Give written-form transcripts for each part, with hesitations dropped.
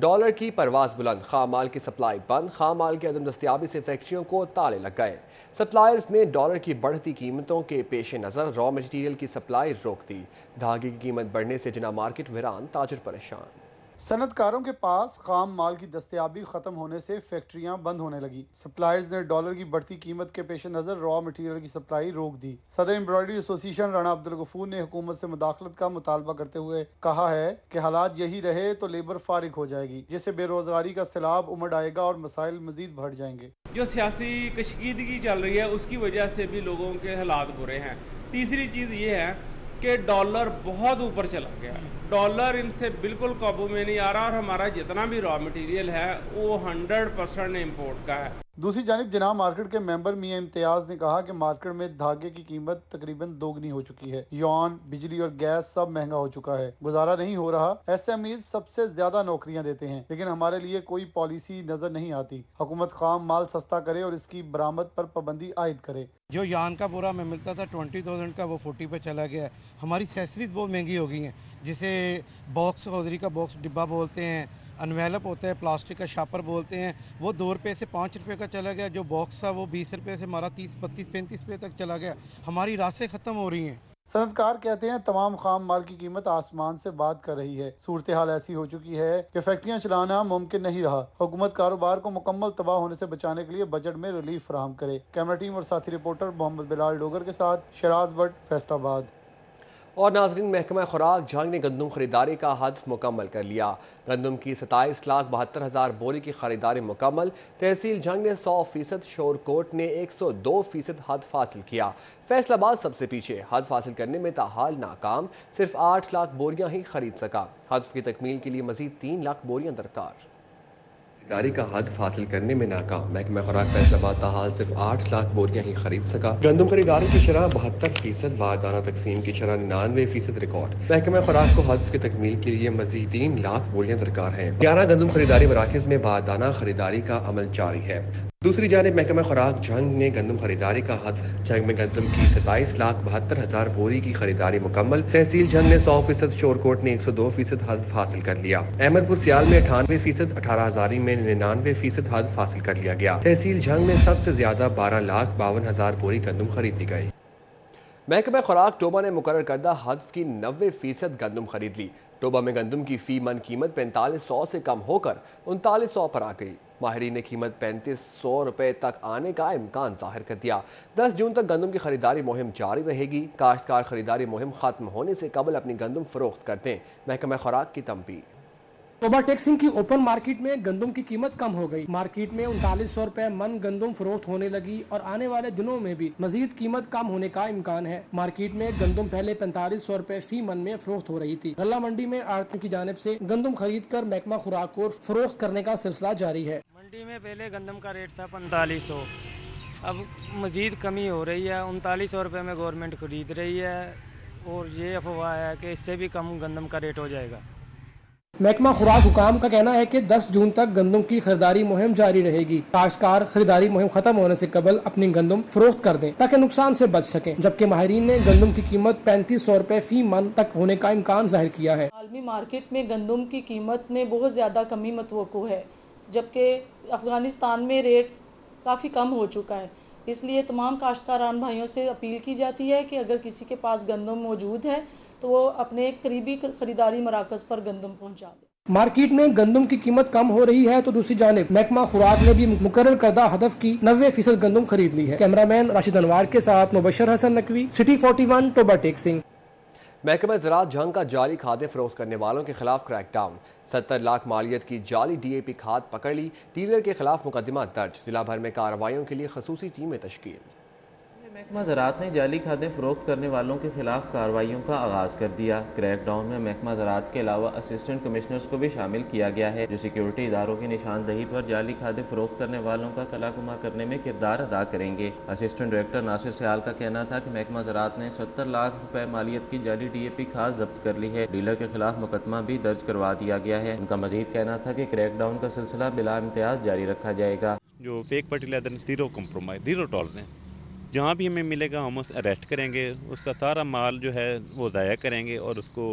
Dollar کی پرواز بلند، خام مال کی سپلائی بند، خام مال کی عدم دستیابی سے فیکٹریوں کو تالے لگ گئے۔ سپلائرز نے ڈالر کی بڑھتی قیمتوں کے پیش نظر را مٹیریل کی سپلائی روک دی۔ دھاگے کی قیمت بڑھنے سے جناح مارکیٹ ویران، تاجر پریشان۔ صنعت کاروں کے پاس خام مال کی دستیابی ختم ہونے سے فیکٹریاں بند ہونے لگی۔ سپلائرز نے ڈالر کی بڑھتی قیمت کے پیش نظر را مٹیریل کی سپلائی روک دی۔ صدر امبرائڈری ایسوسی ایشن رانا عبدالغفور نے حکومت سے مداخلت کا مطالبہ کرتے ہوئے کہا ہے کہ حالات یہی رہے تو لیبر فارغ ہو جائے گی، جس سے بے روزگاری کا سیلاب امڑ آئے گا اور مسائل مزید بڑھ جائیں گے۔ جو سیاسی کشیدگی چل رہی ہے اس کی وجہ سے بھی لوگوں کے حالات برے ہیں۔ تیسری چیز یہ ہے کہ ڈالر بہت اوپر چلا گیا، ڈالر ان سے بالکل قابو میں نہیں آ رہا، اور ہمارا جتنا بھی را مٹیریل ہے وہ 100% امپورٹ کا ہے۔ دوسری جانب جناح مارکیٹ کے ممبر میاں امتیاز نے کہا کہ مارکیٹ میں دھاگے کی قیمت تقریباً دوگنی ہو چکی ہے، یون، بجلی اور گیس سب مہنگا ہو چکا ہے، گزارا نہیں ہو رہا۔ ایس ایم ایز سب سے زیادہ نوکریاں دیتے ہیں، لیکن ہمارے لیے کوئی پالیسی نظر نہیں آتی۔ حکومت خام مال سستا کرے اور اس کی برآمد پر پابندی عائد کرے۔ جو یان کا بورا میں ملتا تھا 20,000 کا، وہ 40 پہ چلا گیا ہے۔ ہماری سیسریز بہت مہنگی ہو گئی ہیں، جسے باکس ہوزری کا باکس ڈبہ بولتے ہیں، انویلپ ہوتا ہے پلاسٹک کا شاپر بولتے ہیں، وہ 2 روپے سے 5 روپے کا چلا گیا۔ جو باکس تھا وہ 20 روپے سے ہمارا 30، 32، 35 روپے تک چلا گیا۔ ہماری راسیں ختم ہو رہی ہیں۔ صنعت کار کہتے ہیں تمام خام مال کی قیمت آسمان سے بات کر رہی ہے۔ صورتحال ایسی ہو چکی ہے کہ فیکٹریاں چلانا ممکن نہیں رہا۔ حکومت کاروبار کو مکمل تباہ ہونے سے بچانے کے لیے بجٹ میں ریلیف فراہم کرے۔ کیمرہ ٹیم اور ساتھی رپورٹر محمد بلال ڈوگر کے ساتھ شراز بٹ، فیصل آباد۔ اور ناظرین، محکمہ خوراک جھنگ نے گندم خریداری کا ہدف مکمل کر لیا۔ گندم کی 27,72,000 بوری کی خریداری مکمل۔ تحصیل جھنگ نے 100%، شور کوٹ نے 102% ہدف حاصل کیا۔ فیصل آباد سب سے پیچھے، ہدف حاصل کرنے میں تاحال ناکام، صرف 8 لاکھ بوریاں ہی خرید سکا۔ ہدف کی تکمیل کے لیے مزید 3 لاکھ بوریاں درکار۔ خریداری کا ہدف حاصل کرنے میں ناکام، محکمہ خوراک فیصل آباد تاحال صرف 8 لاکھ بوریاں ہی خرید سکا۔ گندم خریداری کی شرح 72%، واحدانہ تقسیم کی شرح 99% ریکارڈ۔ محکمہ خوراک کو ہدف کی تکمیل کے لیے مزید 3 لاکھ بوریاں درکار ہیں۔ 11 گندم خریداری مراکز میں واحدانہ خریداری کا عمل جاری ہے۔ دوسری جانب محکمہ خوراک جھنگ نے گندم خریداری کا ہدف جھنگ میں گندم کی 27,72,000 بوری کی خریداری مکمل۔ تحصیل جھنگ نے 100%، شور کوٹ نے 102% ہدف حاصل کر لیا۔ احمد پور سیال میں 98%، 18 ہزاری میں 99% ہدف حاصل کر لیا گیا۔ تحصیل جھنگ میں سب سے زیادہ 12,52,000 بوری گندم خریدی گئی۔ محکمہ خوراک ٹوبہ نے مقرر کردہ ہدف کی 90% گندم خرید لی۔ ٹوبہ میں گندم کی فی من قیمت 4500 سے کم ہو کر 3900 پر آ گئی۔ ماہرین نے قیمت 3500 روپے تک آنے کا امکان ظاہر کر دیا۔ 10 جون تک گندم کی خریداری مہم جاری رہے گی۔ کاشتکار خریداری مہم ختم ہونے سے قبل اپنی گندم فروخت کر دیں، محکمہ خوراک کی تنبیہ۔ ٹوبہ ٹیکسنگ کی اوپن مارکیٹ میں گندم کی قیمت کم ہو گئی۔ مارکیٹ میں 3900 روپے من گندم فروخت ہونے لگی اور آنے والے دنوں میں بھی مزید قیمت کم ہونے کا امکان ہے۔ مارکیٹ میں گندم پہلے 4500 روپے فی من میں فروخت ہو رہی تھی۔ غلہ منڈی میں آڑھتیوں کی جانب سے گندم خرید کر محکمہ خوراک کو فروخت کرنے کا سلسلہ جاری ہے۔ منڈی میں پہلے گندم کا ریٹ تھا 4500، اب مزید کمی ہو رہی ہے، 3900 روپے میں گورنمنٹ خرید رہی ہے، اور یہ افواہ ہے کہ اس سے بھی کم گندم کا ریٹ ہو جائے گا۔ محکمہ خوراک حکام کا کہنا ہے کہ 10 جون تک گندم کی خریداری مہم جاری رہے گی۔ کاشتکار خریداری مہم ختم ہونے سے قبل اپنی گندم فروخت کر دیں تاکہ نقصان سے بچ سکیں، جبکہ ماہرین نے گندم کی قیمت 3500 روپے فی من تک ہونے کا امکان ظاہر کیا ہے۔ عالمی مارکیٹ میں گندم کی قیمت میں بہت زیادہ کمی متوقع ہے، جبکہ افغانستان میں ریٹ کافی کم ہو چکا ہے۔ اس لیے تمام کاشتکاران بھائیوں سے اپیل کی جاتی ہے کہ اگر کسی کے پاس گندم موجود ہے تو وہ اپنے قریبی خریداری مراکز پر گندم پہنچا دے۔ مارکیٹ میں گندم کی قیمت کم ہو رہی ہے تو دوسری جانب محکمہ خوراک نے بھی مقرر کردہ ہدف کی 90% گندم خرید لی ہے۔ کیمرہ مین راشد انوار کے ساتھ مبشر حسن نقوی، سٹی 41، ٹوبہ ٹیکسنگ۔ محکمہ زراعت جھنگ کا جعلی کھادیں فروخت کرنے والوں کے خلاف کریک ڈاؤن۔ 70 لاکھ مالیت کی جعلی ڈی اے پی کھاد پکڑ لی، ڈیلر کے خلاف مقدمہ درج، ضلع بھر میں کارروائیوں کے لیے خصوصی ٹیمیں تشکیل۔ محکمہ زراعت نے جعلی کھادیں فروخت کرنے والوں کے خلاف کارروائیوں کا آغاز کر دیا۔ کریک ڈاؤن میں محکمہ زراعت کے علاوہ اسسٹنٹ کمشنرز کو بھی شامل کیا گیا ہے، جو سیکیورٹی اداروں کی نشاندہی پر جعلی کھادیں فروخت کرنے والوں کا قلع گمہ کرنے میں کردار ادا کریں گے۔ اسسٹنٹ ڈائریکٹر ناصر سیال کا کہنا تھا کہ محکمہ زراعت نے 70 لاکھ روپے مالیت کی جعلی ڈی اے پی کھاد ضبط کر لی ہے، ڈیلر کے خلاف مقدمہ بھی درج کروا دیا گیا ہے۔ ان کا مزید کہنا تھا کہ کریک ڈاؤن کا سلسلہ بلا امتیاز جاری رکھا جائے گا۔ جو fake fertilizer zero compromise, zero tolerance, جہاں بھی ہمیں ملے گا ہم اس اریسٹ کریں گے، اس کا سارا مال جو ہے وہ ضائع کریں گے اور اس کو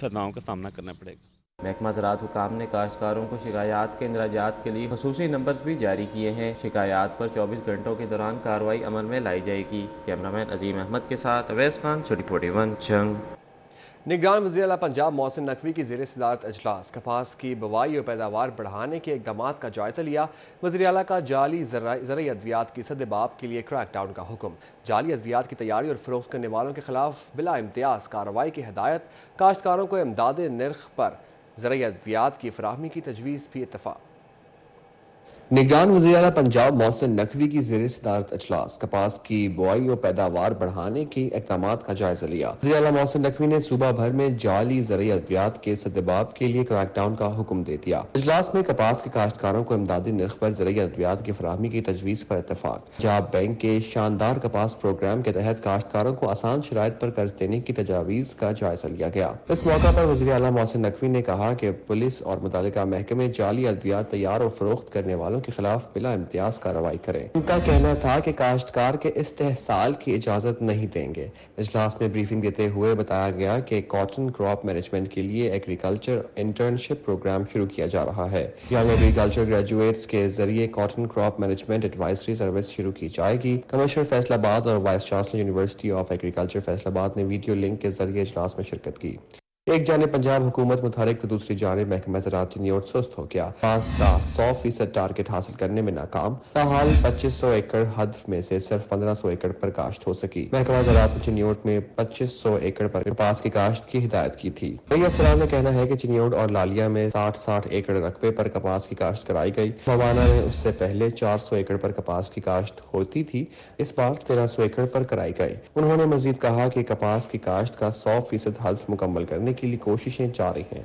سزاؤں کا سامنا کرنا پڑے گا۔ महकमा ज़राअत हुकाम ने काश्तकारों को शिकायत के इंदराजात के लिए खसूसी नंबर्स भी जारी किए हैं। शिकायत पर 24 घंटों के दौरान कार्रवाई अमल में लाई जाएगी। कैमरामैन अजीम अहमद के साथ अवैस खान, सिटी 41, जंग। निगरान वज़ीर आला पंजाब मोहसिन नकवी की ज़ेर सदारत अजलास कपास की बुवाई और पैदावार बढ़ाने के इक़दामात का जायज़ा लिया। वज़ीर आला का जाली ज़रई अद्वियात की सद्देबाब के लिए क्रैक डाउन का हुक्म। जाली अद्वियात की तैयारी और फ़रोख्त करने वालों के खिलाफ बिला इम्तियाज़ कार्रवाई की हिदायत। काश्तकारों को इमदाद नर्ख पर ज़रई अद्वियात की फराहमी की तजवीज़ भी इत्तफ़ाक़। निगरान वज़ीर आला पंजाब मोहसिन नकवी की ज़ेर सदारत अजलास कपास की बुआई और पैदावार बढ़ाने के इक़दामात का जायजा लिया। वज़ीर आला मोहसिन नकवी ने सूबा भर में जाली ज़रई अद्वियात के सद्देबाब के लिए क्रैकडाउन का हुक्म दे दिया। अजलास में कपास के काश्तकारों को इमदादी नर्ख पर ज़रई अद्वियात की फराहमी की तजवीज़ पर इत्तफ़ाक़। पंजाब बैंक के शानदार कपास प्रोग्राम के तहत काश्तकारों को आसान शराइत पर कर्ज देने की तजावीज़ का जायजा लिया गया। इस मौका पर वज़ीर आला मोहसिन नकवी ने कहा कि पुलिस और मुतल्लिका महकमे जाली अद्वियात तैयार और फरोख्त करने वालों के खिलाफ बिला इम्तियाज कार्रवाई करें। उनका कहना था कि काश्तकार के इस्तेहसाल की इजाजत नहीं देंगे। इजलास में ब्रीफिंग देते हुए बताया गया कि कॉटन क्रॉप मैनेजमेंट के लिए एग्रीकल्चर इंटर्नशिप प्रोग्राम शुरू किया जा रहा है। यंग एग्रीकल्चर ग्रेजुएट्स के जरिए cotton crop management advisory service शुरू की जाएगी। कमिश्नर फैसलाबाद और vice chancellor university of agriculture Faisalabad ने वीडियो लिंक के जरिए इजलास में शिरकत की। एक जानिब पंजाब हुकूमत मुतहरिक तो दूसरी जानिब महकमा ज़राअत चिन्योट सुस्त हो गया। 100% टारगेट हासिल करने में नाकाम। ताहाल 2500 एकड़ हदफ में से सिर्फ 1500 एकड़ पर काश्त हो सकी। महकमा ज़राअत ने चिन्योट में 2500 एकड़ पर कपास की काश्त की हिदायत की थी। कई अफसरान का कहना है कि चिन्योट और लालिया में 60 एकड़ रकबे पर कपास की काश्त कराई गई। मवाना में उससे पहले 400 एकड़ पर कपास की काश्त होती थी, इस बार 1300 एकड़ पर कराई गई। उन्होंने मजीद कहा कि कपास की काश्त का 100% हदफ मुकम्मल करने के लिए कोशिशें जारी हैं।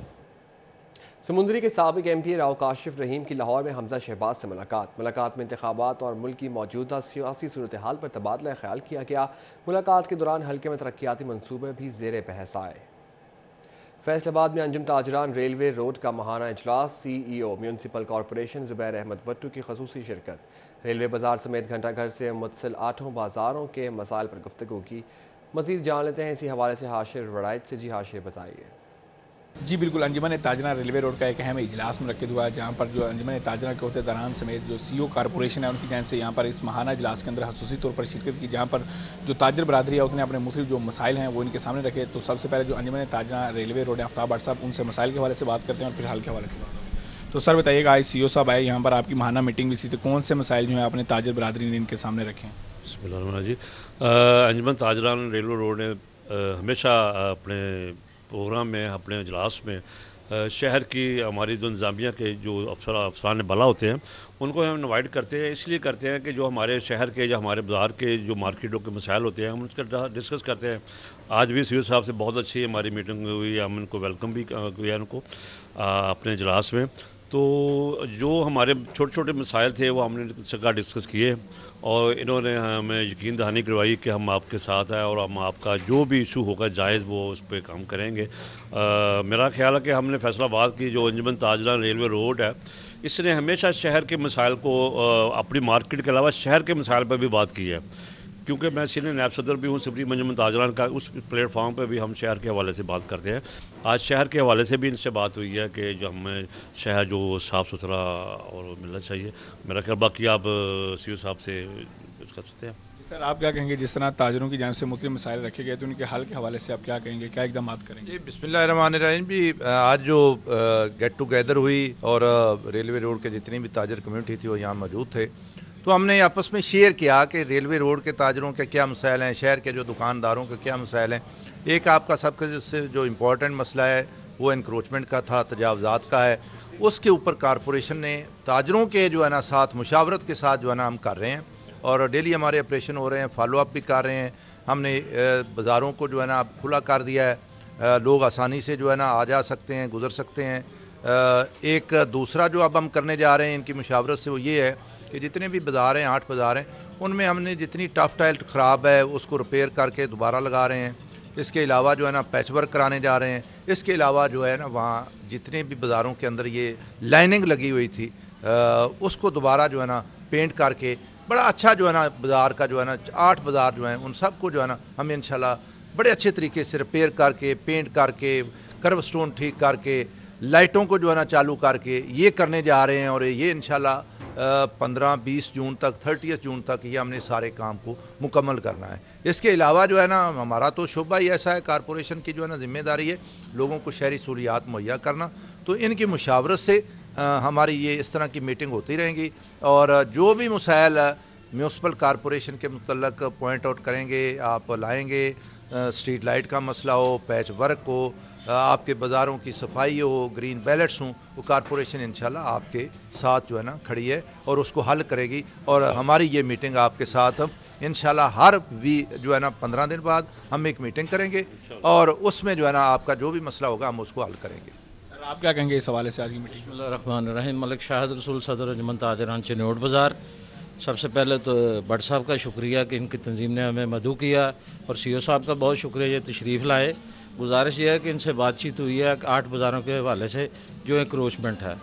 समुंदरी के साबिक MP राव काशिफ रहीम की लाहौर में हमजा शहबाज से मुलाकात में इंतखाबात और मुल्क की मौजूदा सियासी सूरत हाल पर तबादला ख्याल किया गया। मुलाकात के दौरान हल्के में तरक्याती मंसूबे भी ज़ेर बहस आए। फैसलाबाद में अंजुम ताजरान रेलवे रोड का माहाना इजलास। CEO municipal corporation Zubair Ahmed Bhattu की खसूसी शिरकत। रेलवे बाजार समेत घंटा घर से मुतसिल 8 बाजारों के मसाइल पर गुफ्तगू की। मजीद जान लेते हैं इसी हवाले से हाशिर वड़ाइत से। जी हाशिर, बताइए। जी बिल्कुल, अंजुमन ताजरा रेलवे रोड का एक अहम इजलास मुनक्किद हुआ है, जहाँ पर जो अंजुमन ताजरा के अहदेदारान समेत जो CEO कॉरपोरेशन है उनकी जानिब से यहाँ पर इस माहाना इजलास के अंदर खसूसी तौर पर शिरकत की, जहाँ पर जो ताजर बरादरी है उसने अपने मुख्तलिफ जो मसाइल हैं वो इनके सामने रखे। तो सबसे पहले जो अंजुमन ताजरा रेलवे रोड है आफ्ताब भट्ट साहब, उनसे मसाइल के हवाले से बात करते हैं और फिर हाल के हवाले से बात करते हैं। तो सर बताइएगा, आज CEO साहब आए यहाँ पर, आपकी माहाना मीटिंग भी थी, तो कौन से मसाइल जो है अपने ताजर बरादरी ने इनके सामने रखे हैं? बिस्मिल्लाह जी, अंजुमन ताजरान रेलवे रोड ने हमेशा अपने प्रोग्राम में, अपने इजलास में शहर की हमारी जो इंतजामिया के जो अफसरान बला होते हैं उनको हम इनवाइट करते हैं। इसलिए करते हैं कि जो हमारे शहर के, जो हमारे बाजार के जो मार्केटों के मसाइल होते हैं हम उसका डिस्कस करते हैं। आज भी CEO साहब से बहुत अच्छी हमारी मीटिंग हुई, हम उनको वेलकम भी किया उनको अपने इजलास में। तो जो हमारे छोटे छोटे मसाइल थे वो हमने जगह डिस्कस किए और इन्होंने हमें यकीन दहानी करवाई कि हम आपके साथ हैं और हम आपका जो भी इशू होगा जायज़ वो उस पर काम करेंगे। मेरा ख्याल है कि हमने फैसलाबाद की जो अंजुमन ताजरान रेलवे रोड है, इसने हमेशा शहर के मसाइल को अपनी मार्केट के अलावा शहर के मसाइल पर भी बात की है, क्योंकि मैं सीनियर नायब सदर भी हूँ सुप्रीम अंजुमन ताजरान का। उस प्लेटफॉर्म पर भी हम शहर के हवाले से बात करते हैं। आज शहर के हवाले से भी इनसे बात हुई है कि जो हमें शहर जो साफ़ सुथरा और मिलना चाहिए। मेरा ख्याल बाकी आप CEO साहब से कर सकते हैं। सर आप क्या कहेंगे, जिस तरह ताजरों की जानिब से मुख्तलिफ मसाइल रखे गए तो उनके हल के हवाले से आप क्या कहेंगे, क्या इकदाम करेंगे? जी बिस्मिल्लाहिर्रहमानिर्रहीम। भी आज जो गेट टुगेदर हुई और रेलवे रोड के जितनी भी ताजर कम्युनिटी थी वो यहाँ मौजूद थे, तो हमने आपस में शेयर किया कि रेलवे रोड के ताजरों के क्या मसाइल हैं, शहर के जो दुकानदारों के क्या मसाइल हैं। एक आपका सबसे जो इम्पोर्टेंट मसला है वो इंक्रोचमेंट का था, तजावज़ात का है। उसके ऊपर कॉरपोरेशन ने ताजरों के जो है ना साथ मुशावरत के साथ जो है ना हम कर रहे हैं और डेली हमारे ऑपरेशन हो रहे हैं, फॉलो अप भी कर रहे हैं। हमने बाज़ारों को जो है ना खुला कर दिया है, लोग आसानी से जो है ना आ जा सकते हैं, गुजर सकते हैं। एक दूसरा जो अब हम करने जा रहे हैं इनकी मुशावरत से वो ये है कि जितने भी बाज़ार हैं, 8 बाज़ार हैं, उनमें हमने जितनी टफ टाइल ख़राब है उसको रिपेयर करके दोबारा लगा रहे हैं। इसके अलावा जो है ना पैच वर्क कराने जा रहे हैं। इसके अलावा जो है ना वहाँ जितने भी बाज़ारों के अंदर ये लाइनिंग लगी हुई थी उसको दोबारा जो है ना पेंट करके बड़ा अच्छा जो है ना बाज़ार का जो है ना 8 बाज़ार जो हैं उन सबको जो है ना हम इंशाल्लाह बड़े अच्छे तरीके से रिपेयर करके, पेंट करके, कर्व स्टोन ठीक करके लाइटों को जो है ना चालू करके ये करने जा रहे हैं और ये इंशाल्लाह 15-20 जून तक 30 जून तक ये हमने सारे काम को मुकम्मल करना है। इसके अलावा जो है ना हमारा तो शोबा ही ऐसा है, कारपोरेशन की जो है ना जिम्मेदारी है लोगों को शहरी सहूलियात मुहैया करना, तो इनकी मुशावरत से हमारी ये इस तरह की मीटिंग होती रहेंगी और जो भी मसाइल म्यूनसिपल कारपोरेशन के मुतल्लक पॉइंट आउट करेंगे, आप लाएंगे, स्ट्रीट लाइट का मसला हो, पैच वर्क हो, आपके बाज़ारों की सफाई हो, ग्रीन बैलेट्स हों, वो कारपोरेशन इंशाल्लाह आपके साथ जो है ना खड़ी है और उसको हल करेगी। और हमारी ये मीटिंग आपके साथ इंशाल्लाह हर जो है ना 15 दिन बाद हम एक मीटिंग करेंगे और उसमें जो है ना आपका जो भी मसला होगा हम उसको हल करेंगे। सर आप क्या कहेंगे इस हवाले से आज की मीटिंग? बिस्मिल्लाहिर्रहमानिर्रहीम। मलिक शाहिद रसूल सदर अंजुमन ताजरान चिन्नौट बाज़ार। सबसे पहले तो भट्ट साहब का शुक्रिया कि इनकी तंजीम ने हमें मदऊ किया और सीओ साहब का बहुत शुक्रिया ये तशरीफ़ लाए। गुजारिश ये है कि इनसे बातचीत हुई है 8 बाज़ारों के हवाले से जो इंक्रोचमेंट है,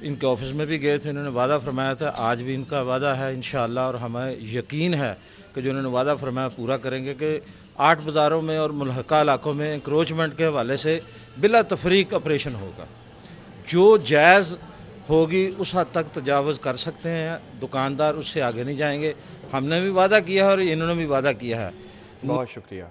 इनके ऑफिस में भी गए थे, इन्होंने वादा फरमाया था, आज भी इनका वादा है इंशाअल्लाह और हमें यकीन है कि जो इन्होंने वादा फरमाया पूरा करेंगे कि 8 बाज़ारों में और मुल्हका इलाकों में इंक्रोचमेंट के हवाले से बिला तफरीक ऑपरेशन होगा। जो जायज़ होगी उस हद तक तजावज़ कर सकते हैं दुकानदार, उससे आगे नहीं जाएंगे। हमने भी वादा किया है और इन्होंने भी वादा किया है। बहुत शुक्रिया।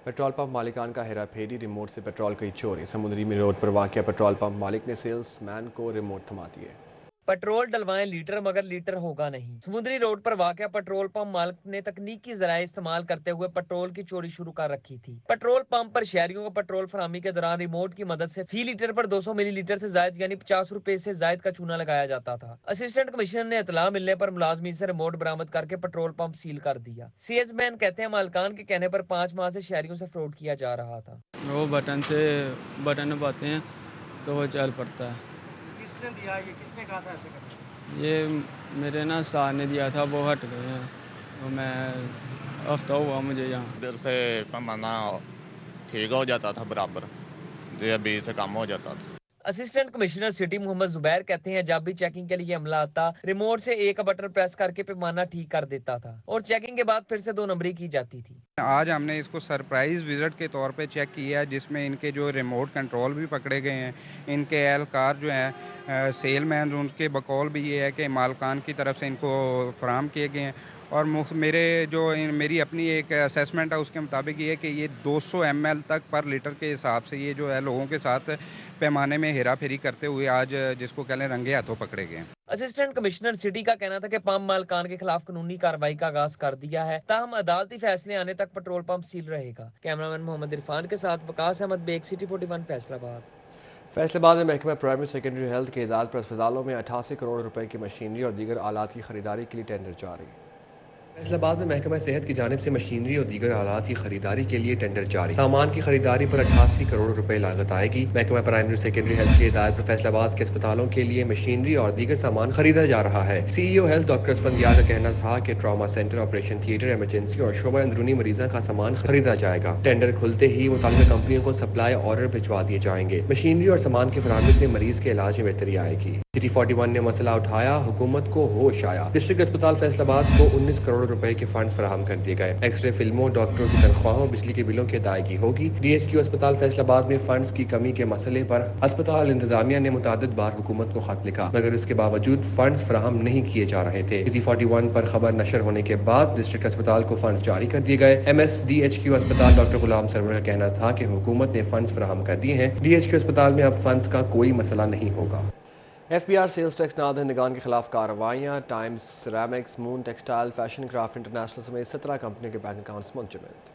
पेट्रोल पंप मालिकान का हेरा फेरी, रिमोट से पेट्रोल की चोरी। समुद्री में रोड पर वाक़या पेट्रोल पंप मालिक ने सेल्समैन को रिमोट थमा दिए। पेट्रोल डलवाएं लीटर मगर लीटर होगा नहीं। समुद्री रोड पर वाक़या पेट्रोल पंप मालिक ने तकनीकी ज़राए इस्तेमाल करते हुए पेट्रोल की चोरी शुरू कर रखी थी। पेट्रोल पंप पर शहरियों को पेट्रोल फराहमी के दौरान रिमोट की मदद से फी लीटर पर 200 मिलीलीटर से जायद यानी 50 रुपए से जायद का चूना लगाया जाता था। असिस्टेंट कमिश्नर ने इतला मिलने पर मुलाजमीन से रिमोट बरामद करके पेट्रोल पंप सील कर दिया। सेल्समैन कहते हैं मालिकान के कहने पर 5 माह से शहरियों से फ्रॉड किया जा रहा था। वो बटन दबाते हैं तो वो चल पड़ता है। किसने दिया ये, किसने कहा था ऐसे करना? ये मेरे ना सार ने दिया था, वो हट गए हैं तो मैं हफ्ता हुआ मुझे यहाँ। इधर से पैमाना ठीक हो जाता था बराबर, जो अभी से कम हो जाता था। Assistant commissioner city Mohammad Zubair कहते हैं जब भी चेकिंग के लिए अमला आता रिमोट से एक बटन प्रेस करके पैमाना ठीक कर देता था और चेकिंग के बाद फिर से 2 नंबरी की जाती थी। आज हमने इसको सरप्राइज विजिट के तौर पे चेक किया जिसमें इनके जो रिमोट कंट्रोल भी पकड़े गए हैं। इनके एहलकार जो हैं सेलमैन, उनके बकौल भी ये है कि मालकान की तरफ से इनको फराहम किए गए हैं और मेरी अपनी एक असेसमेंट है उसके मुताबिक ये है कि ये 200 ml तक पर लीटर के हिसाब से ये जो है लोगों के साथ पैमाने में हेरा फेरी करते हुए आज जिसको कह लें रंगे हाथों पकड़े गए। असिस्टेंट कमिश्नर सिटी का कहना था कि पंप मालकान के खिलाफ कानूनी कार्रवाई का आगाज कर दिया है, ताहम अदालती फैसले आने तक पेट्रोल पंप सील रहेगा। कैमरामैन मोहम्मद इरफान के साथ वकास अहमद, बेग सिटी 41 फैसलाबाद। फैसलाबाद में महकमा प्राइमरी सेकेंडरी हेल्थ के इदाद पर अस्पतालों में 88 करोड़ रुपए की मशीनरी और दीगर आलात की खरीदारी के लिए टेंडर जारी। फैसलाबाद में महकमा सेहत की जानिब से मशीनरी और दीगर आलात की खरीदारी के लिए टेंडर जारी। सामान की खरीदारी पर 88 करोड़ रुपए लागत आएगी। महकमा प्राइमरी सेकेंडरी हेल्थ के हिदायत पर फैसलाबाद के अस्पतालों के लिए मशीनरी और दीगर सामान खरीदा जा रहा है। सीईओ हेल्थ डॉक्टर स्पंदियार का कहना था कि trauma centre, operation theatre, emergency और शोबा अंदरूनी मरीजों का सामान खरीदा जाएगा। टेंडर खुलते ही मुताल्लिका कंपनियों को सप्लाई ऑर्डर भिजवा दिए जाएंगे। मशीनरी और सामान की फराहमी से मरीज के इलाज में बेहतरी आएगी। सिटी 41 ने मसला उठाया, हुकूमत को होश आया। डिस्ट्रिक्ट अस्पताल फैसलाबाद को 19 करोड़ रुपए के फंड फराहम कर दिए गए। एक्सरे फिल्मों, डॉक्टरों की तनख्वाहों, बिजली के बिलों की अदायगी होगी। DHQ अस्पताल फैसलाबाद में फंड्स की कमी के मसले पर अस्पताल इंतजामिया ने मुतादिद बार हुकूमत को खत लिखा, मगर इसके बावजूद फंड्स फराहम नहीं किए जा रहे थे। सिटी 41 पर खबर नशर होने के बाद डिस्ट्रिक्ट अस्पताल को फंड्स जारी कर दिए गए। MSDHQ अस्पताल डॉक्टर गुलाम सरवर का कहना था कि हुकूमत ने फंड्स फराहम कर दिए हैं। DHQ अस्पताल में अब फंड्स का कोई मसला नहीं होगा। FBR सेल्स टैक्स नादहिंदगान के खिलाफ कार्रवाइयाँ। Times Ceramics, Moon Textile, Fashion Craft International समेत 17 कंपनियों के बैंक अकाउंट्स मुंजमद।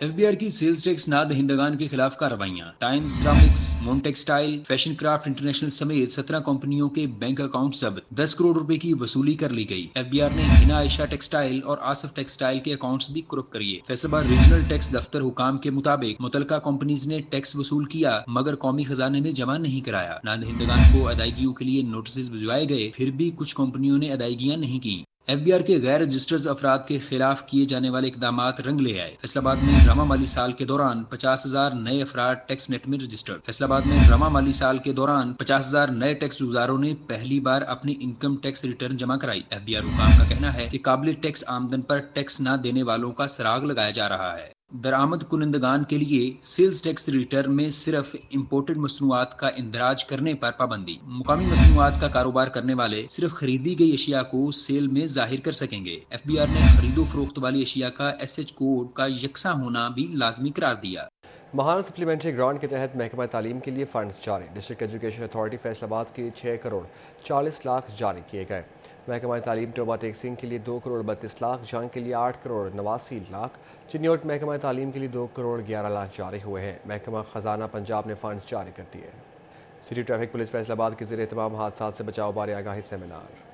FBR की सेल्स टैक्स नादहिंदगान के खिलाफ कार्रवाइयाँ। Times Ceramics, Moon Textile, Fashion Craft International समेत 17 कंपनियों के बैंक अकाउंट जब्त, 10 करोड़ रुपए की वसूली कर ली गई। FBR ने हिना आयशा टेक्सटाइल और आसफ टेक्सटाइल के अकाउंट्स भी कुर्क करिए। फैसलाबाद रीजनल टैक्स दफ्तर हुकाम के मुताबिक मुतलका कंपनीज ने टैक्स वसूल किया मगर कौमी खजाने में जमा नहीं कराया। नादहिंदगान को अदायगियों के लिए नोटिस भिजवाए गए, फिर भी कुछ कंपनियों ने अदायगियां नहीं की। FBR के गैर रजिस्टर्ड अफराद के खिलाफ किए जाने वाले इकदामात रंग ले आए। फैसलाबाद में ड्रामा माली साल के दौरान 50,000 नए अफराद टैक्स नेट में रजिस्टर्ड। फैसलाबाद में ड्रामा माली साल के दौरान 50,000 नए टैक्स गुजारों ने पहली बार अपनी इनकम टैक्स रिटर्न जमा कराई। FBR हुकाम का कहना है कि काबिल टैक्स आमदन पर टैक्स न देने वालों का सराग लगाया जा रहा है। दरामद कुनंदगान के लिए सेल्स टैक्स रिटर्न में सिर्फ इम्पोर्टेड मसनूआत का इंदराज करने पर पाबंदी। मुकामी मसनूआत का कारोबार करने वाले सिर्फ खरीदी गई अशिया को सेल में जाहिर कर सकेंगे। FBR ने खरीदो फरोख्त वाली अशिया का SH कोड का यकसा होना भी लाजमी करार दिया। महाना सप्लीमेंट्री ग्रांट के तहत महकमा तालीम के लिए फंड्स जारी। डिस्ट्रिक्ट एजुकेशन अथॉरिटी फैसलाबाद के 6 करोड़ 40 लाख जारी किए गए। महकमा तालीम टोबा टेक्सिंग के लिए 2 करोड़ 32 लाख, जंग के लिए 8 करोड़ 89 लाख, चिन्योट महकमा तालीम के लिए 2 करोड़ 11 लाख जारी हुए हैं। महकमा खजाना पंजाब ने फंड्स जारी कर दिए। सिटी ट्रैफिक पुलिस फैसलाबाद के ज़ेर एहतमाम हादसात से बचाव बारे आगाही सेमिनार।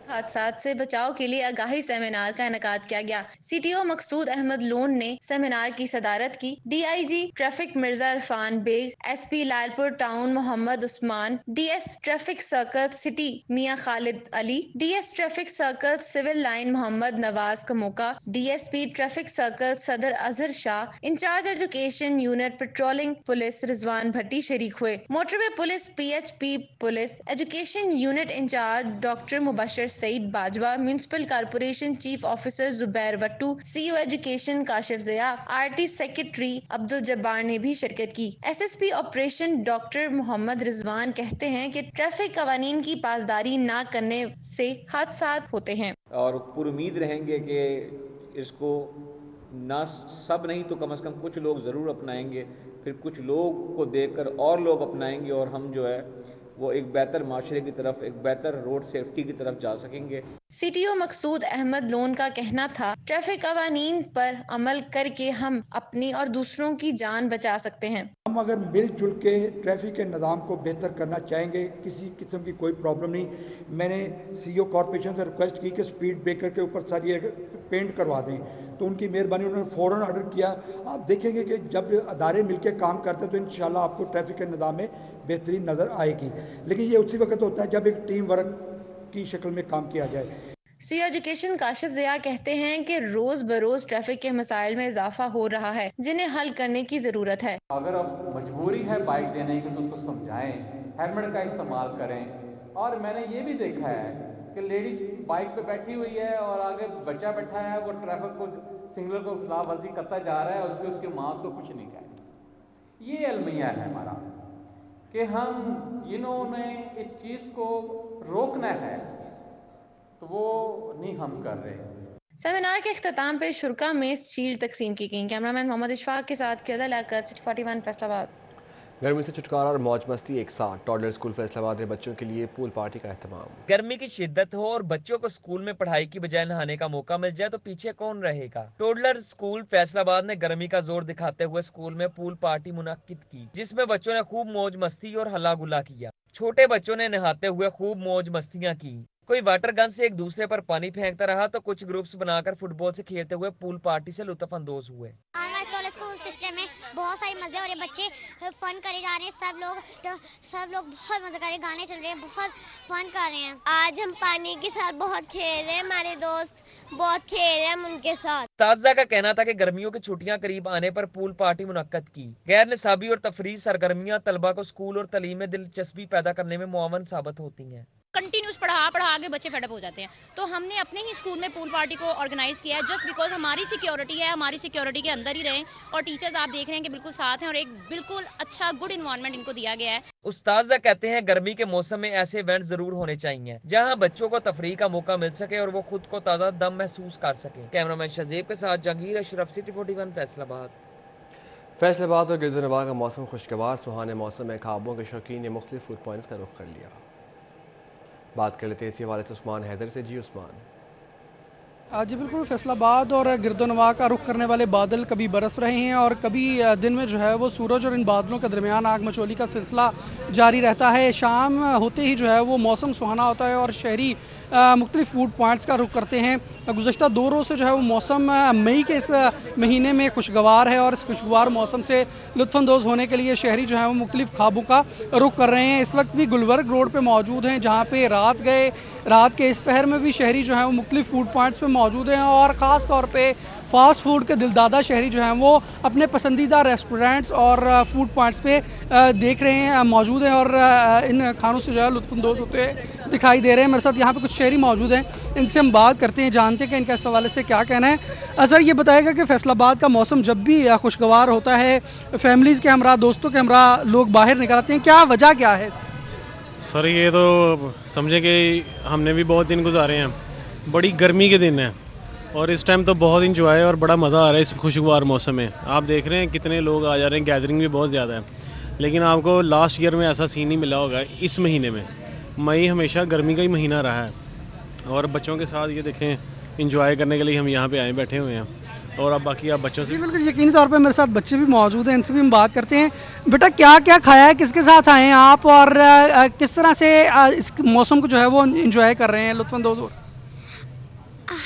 हादसात से बचाव के लिए आगाही सेमिनार का इनेकाद किया गया। CTO मकसूद अहमद लोन ने सेमिनार की सदारत की। DIG traffic Mirza Irfan Baig, SP Lalpur town Mohammad Usman, DS traffic circle city Mian Khalid Ali, DS traffic circle civil line Mohammad Nawaz Kamoka, DSP traffic circle Sadar Azhar Shah, incharge education unit patrolling police Rizwan Bhatti शरीक हुए। Motorway police PHP police education unit incharge doctor Mubashir Saeed Bajwa, municipal corporation chief officer Zubair Wattoo, CEO education Kashif Zia, RT secretary Abdul Jabbar ने भी शिरकत की। SSP operation doctor Mohammad Rizwan कहते हैं कि traffic कवानीन की पासदारी ना करने से हादसात होते हैं और पुरुमीद रहेंगे कि इसको ना सब नहीं तो कम से कम कुछ लोग ज़रूर अपनाएंगे, फिर कुछ लोग को देखकर और लोग अपनाएंगे और हम जो है वो एक बेहतर माशरे की तरफ, एक बेहतर रोड सेफ्टी की तरफ जा सकेंगे। CTO मकसूद अहमद लोन का कहना था, ट्रैफिक कवानीन पर अमल करके हम अपनी और दूसरों की जान बचा सकते हैं। हम अगर मिलजुल के ट्रैफिक के निज़ाम को बेहतर करना चाहेंगे, किसी किस्म की कोई प्रॉब्लम नहीं। मैंने CEO कॉर्पोरेशन से रिक्वेस्ट की कि स्पीड ब्रेकर के ऊपर सारी पेंट करवा दें, तो उनकी मेहरबानी, उन्होंने फ़ौरन ऑर्डर किया। आप देखेंगे कि जब अदारे मिलकर काम करते हैं तो इंशाल्लाह आपको ट्रैफिक के निज़ाम में बेहतरीन नज़र आएगी। लेकिन ये उसी वक्त होता है जब एक टीम वर्क की शक्ल में काम किया जाए। CEO एजुकेशन काशिफ ज़िया कहते हैं कि रोज बरोज ट्रैफिक के मसाइल में इजाफा हो रहा है, जिन्हें हल करने की जरूरत है। अगर अब मजबूरी है बाइक देने की तो उसको समझाएं, हेलमेट का इस्तेमाल करें। और मैंने ये भी देखा है कि लेडीज बाइक पे बैठी हुई है और आगे बच्चा बैठा है, वो ट्रैफिक को सिग्नल को खिलाफ वर्जी करता जा रहा है, उसके माँ को कुछ नहीं कहे। ये अलमिया है हमारा कि हम जिन्होंने इस चीज़ को रोकना है तो वो नहीं हम कर रहे। सेमिनार के इख्तिताम पे शुरा में शील्ड तकसीम की गई। कैमरामैन मोहम्मद इशफाक के साथ किरदा लाकर सिटी 41 फैसलाबाद। गर्मी से छुटकारा और मौज मस्ती एक साथ। टॉडलर स्कूल फैसलाबाद में बच्चों के लिए पूल पार्टी का एहतमाम। गर्मी की शिद्दत हो और बच्चों को स्कूल में पढ़ाई की बजाय नहाने का मौका मिल जाए तो पीछे कौन रहेगा। टॉडलर स्कूल फैसलाबाद ने गर्मी का जोर दिखाते हुए स्कूल में पूल पार्टी मुनक्किद की, जिसमें बच्चों ने खूब मौज मस्ती और हल्ला गुल्ला किया। छोटे बच्चों ने नहाते हुए खूब मौज मस्तियां की। कोई वाटर गन से एक दूसरे पर पानी फेंकता रहा तो कुछ ग्रुप्स बनाकर फुटबॉल से खेलते हुए पूल पार्टी से लुत्फ अंदोज हुए। स्कूल सिस्टम में बहुत सारे मजे हो रहे, बच्चे फन करे जा रहे हैं, सब लोग बहुत मजा कर रहे हैं, गाने चल रहे हैं, बहुत फन कर रहे हैं। आज हम पानी के साथ बहुत खेल रहे हैं, हमारे दोस्त बहुत खेल रहे हैं हम उनके साथ। ताजा का कहना था कि गर्मियों की छुट्टियां करीब आने पर पूल पार्टी मुनक्कद की। गैर निसाबी और तफरीह सरगर्मियां तलबा को स्कूल और तालीम में दिलचस्पी पैदा करने में मुआवन साबित होती हैं। कंटिन्यूस पढ़ा के बच्चे फेडअप हो जाते हैं, तो हमने अपने ही स्कूल में पूल पार्टी को ऑर्गेनाइज किया है जस्ट बिकॉज हमारी सिक्योरिटी है, हमारी सिक्योरिटी के अंदर ही रहें और टीचर्स आप देख रहे हैं कि बिल्कुल साथ हैं और एक बिल्कुल अच्छा गुड इन्वायरमेंट इनको दिया गया है। उस्ताद कहते हैं गर्मी के मौसम में ऐसे इवेंट जरूर होने चाहिए जहां बच्चों को तफरीह का मौका मिल सके और वो खुद को ताज़ा दम महसूस कर सके। कैमरामैन शजीब के साथ जहांगीर अशरफ, सिटी 41 फैसलाबाद। फैसलाबाद और गिरदोनवा का मौसम खुशगवार सुहाने मौसम में ख्वाबों के शौकीन ने मुख्तलिफ फूड पॉइंट्स का रुख कर लिया। बात कर लेते हैं इसी हवाले से उस्मान हैदर से। जी उस्मान। जी बिल्कुल, फैसलाबाद और गिरदोनवा का रुख करने वाले बादल कभी बरस रहे हैं और कभी दिन में जो है वो सूरज और इन बादलों के दरमियान आग मचोली का सिलसिला जारी रहता है। शाम होते ही जो है वो मौसम सुहाना होता है और शहरी मुख्तलिफ फूड पॉइंट्स का रुख करते हैं। गुज़श्ता 2 रोज़ से जो है वो मौसम मई के इस महीने में खुशगवार है और इस खुशगवार मौसम से लुत्फ़अंदोज़ होने के लिए शहरी जो है वो मुख्तलिफ ख्वाबों का रुख कर रहे हैं। इस वक्त भी गुलबर्ग रोड पर मौजूद हैं, जहाँ पे रात के इस पहर में भी शहरी जो है वो मुख्तलिफ फूड पॉइंट्स पर मौजूद हैं और ख़ास तौर पर فاسٹ فوڈ کے دلدادہ شہری جو ہیں وہ اپنے پسندیدہ ریسٹورینٹس اور فوڈ پوائنٹس پہ دیکھ رہے ہیں، موجود ہیں اور ان کھانوں سے جو ہے لطف اندوز ہوتے دکھائی دے رہے ہیں۔ میرے ساتھ یہاں پہ کچھ شہری موجود ہیں، ان سے ہم بات کرتے ہیں، جانتے ہیں کہ ان کا اس حوالے سے کیا کہنا ہے۔ سر یہ بتائے گا کہ فیصل آباد کا موسم جب بھی خوشگوار ہوتا ہے، فیملیز کے ہمراہ، دوستوں کے ہمراہ لوگ باہر نکل آتے ہیں، کیا وجہ کیا ہے؟ سر یہ تو سمجھے کہ ہم نے بھی بہت دن گزارے ہیں، بڑی گرمی کے دن ہیں اور اس ٹائم تو بہت انجوائے اور بڑا مزہ آ رہا ہے اس خوشگوار موسم میں۔ آپ دیکھ رہے ہیں کتنے لوگ آ جا رہے ہیں، گیدرنگ بھی بہت زیادہ ہے، لیکن آپ کو لاسٹ ایئر میں ایسا سین نہیں ملا ہوگا۔ اس مہینے میں مئی ہمیشہ گرمی کا ہی مہینہ رہا ہے اور بچوں کے ساتھ یہ دیکھیں انجوائے کرنے کے لیے ہم یہاں پہ آئے بیٹھے ہوئے ہیں اور اب باقی آپ بچوں سے بالکل یقینی طور پہ میرے ساتھ بچے بھی موجود ہیں، ان سے بھی ہم بات کرتے ہیں۔ بیٹا کیا کیا کھایا ہے، کس کے ساتھ آئے ہیں آپ اور کس طرح سے اس موسم کو جو ہے وہ انجوائے کر رہے ہیں، لطف اندوز ہو؟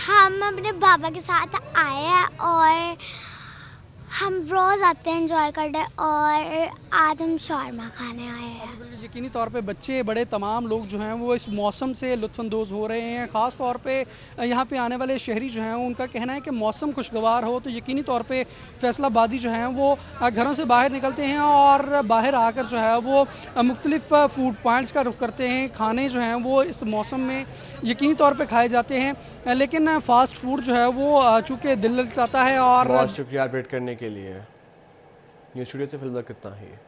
ہم اپنے بابا کے ساتھ آئے ہیں اور ہم روز آتے ہیں انجوائے کرنے اور آج ہم شاورما کھانے آئے ہیں۔ یقینی طور پہ بچے بڑے تمام لوگ جو ہیں وہ اس موسم سے لطف اندوز ہو رہے ہیں، خاص طور پہ یہاں پہ آنے والے شہری جو ہیں ان کا کہنا ہے کہ موسم خوشگوار ہو تو یقینی طور پہ فیصل آبادی جو ہیں وہ گھروں سے باہر نکلتے ہیں اور باہر آ کر جو ہے وہ مختلف فوڈ پوائنٹس کا رخ کرتے ہیں۔ کھانے جو ہیں وہ اس موسم میں یقینی طور پہ کھائے جاتے ہیں، لیکن فاسٹ فوڈ جو ہے وہ چونکہ دل للچاتا ہے۔ اور بہت شکریہ اپڈیٹ کرنے کے لیے۔ نیوز اسٹوڈیو سے فلم تک اتنا ہی۔